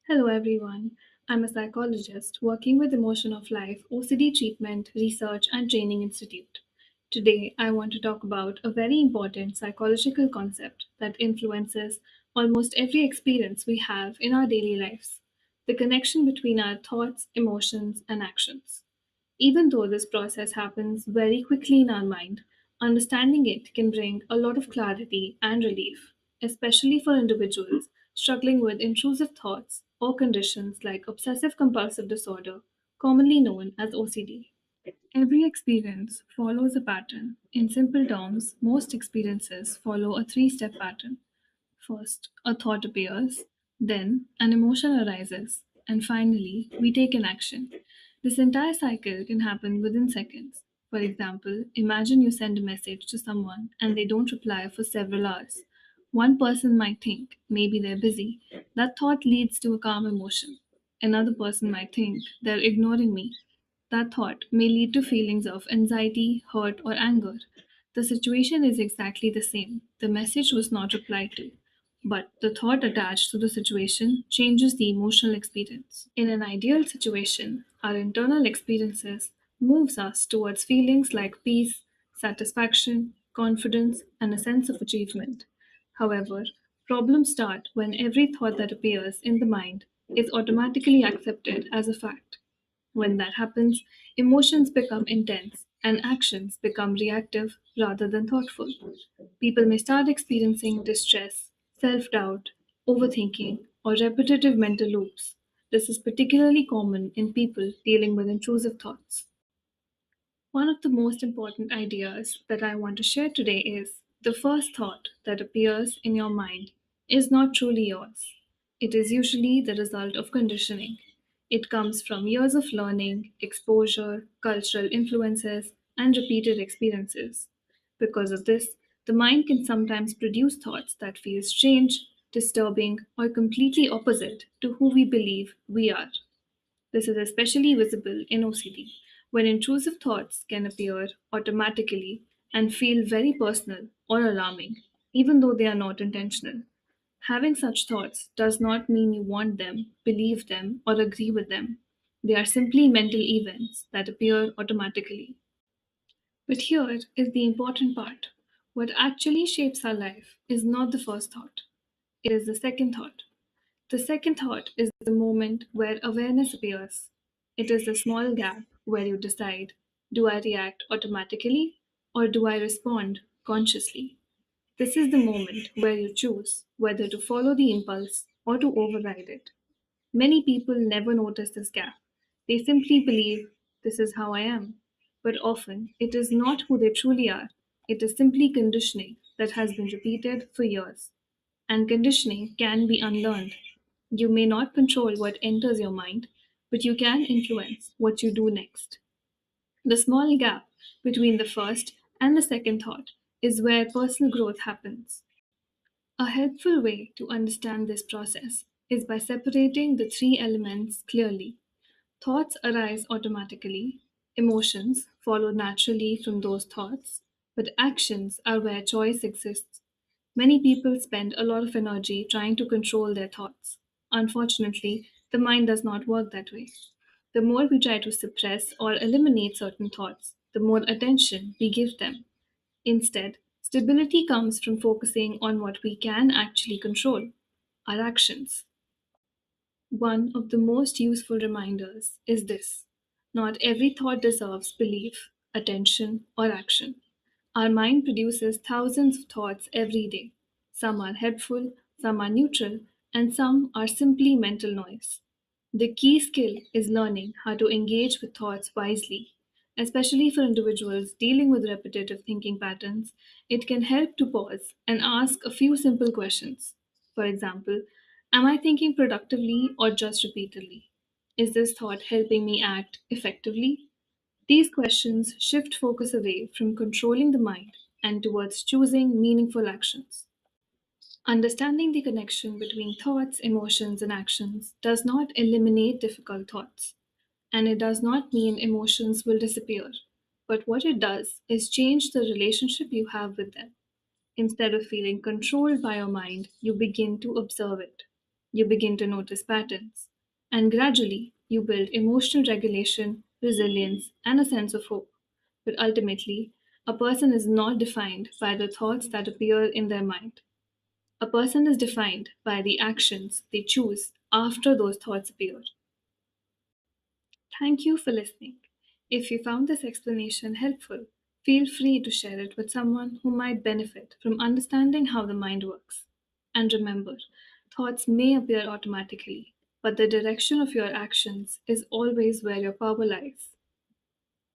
Hello, everyone. I'm a psychologist working with Emotion of Life, OCD Treatment, Research, and Training Institute. Today, I want to talk about a very important psychological concept that influences almost every experience we have in our daily lives: the connection between our thoughts, emotions, and actions. Even though this process happens very quickly in our mind, understanding it can bring a lot of clarity and relief, especially for individuals struggling with intrusive thoughts or conditions like obsessive compulsive disorder, commonly known as OCD. Every experience follows a pattern. In simple terms, most experiences follow a three-step pattern. First, a thought appears, then, an emotion arises, and finally, we take an action. This entire cycle can happen within seconds. For example, imagine you send a message to someone and they don't reply for several hours. One person might think, maybe they're busy. That thought leads to a calm emotion. Another person might think, they're ignoring me. That thought may lead to feelings of anxiety, hurt, or anger. The situation is exactly the same. The message was not replied to, but the thought attached to the situation changes the emotional experience. In an ideal situation, our internal experiences moves us towards feelings like peace, satisfaction, confidence, and a sense of achievement. However, problems start when every thought that appears in the mind is automatically accepted as a fact. When that happens, emotions become intense and actions become reactive rather than thoughtful. People may start experiencing distress, self doubt, overthinking, or repetitive mental loops. This is particularly common in people dealing with intrusive thoughts. One of the most important ideas that I want to share today is the first thought that appears in your mind is not truly yours. It is usually the result of conditioning. It comes from years of learning, exposure, cultural influences, and repeated experiences. Because of this, the mind can sometimes produce thoughts that feel strange, disturbing, or completely opposite to who we believe we are. This is especially visible in OCD, when intrusive thoughts can appear automatically and feel very personal or alarming, even though they are not intentional. Having such thoughts does not mean you want them, believe them, or agree with them. They are simply mental events that appear automatically. But here is the important part. What actually shapes our life is not the first thought, it is the second thought. The second thought is the moment where awareness appears. It is the small gap where you decide, do I react automatically or do I respond consciously? This is the moment where you choose whether to follow the impulse or to override it. Many people never notice this gap. They simply believe this is how I am. But often it is not who they truly are. It is simply conditioning that has been repeated for years. And conditioning can be unlearned. You may not control what enters your mind, but you can influence what you do next. The small gap between the first and the second thought is where personal growth happens. A helpful way to understand this process is by separating the three elements clearly. Thoughts arise automatically, emotions follow naturally from those thoughts, but actions are where choice exists. Many people spend a lot of energy trying to control their thoughts. Unfortunately, the mind does not work that way. The more we try to suppress or eliminate certain thoughts, the more attention we give them. Instead, stability comes from focusing on what we can actually control: our actions. One of the most useful reminders is this: not every thought deserves belief, attention, or action. Our mind produces thousands of thoughts every day. Some are helpful, some are neutral, and some are simply mental noise. The key skill is learning how to engage with thoughts wisely. Especially for individuals dealing with repetitive thinking patterns, it can help to pause and ask a few simple questions. For example, am I thinking productively or just repeatedly? Is this thought helping me act effectively? These questions shift focus away from controlling the mind and towards choosing meaningful actions. Understanding the connection between thoughts, emotions, and actions does not eliminate difficult thoughts, and it does not mean emotions will disappear. But what it does is change the relationship you have with them. Instead of feeling controlled by your mind, you begin to observe it. You begin to notice patterns. And gradually, you build emotional regulation, resilience, and a sense of hope. But ultimately, a person is not defined by the thoughts that appear in their mind. A person is defined by the actions they choose after those thoughts appear. Thank you for listening. If you found this explanation helpful, feel free to share it with someone who might benefit from understanding how the mind works. And remember, thoughts may appear automatically, but the direction of your actions is always where your power lies.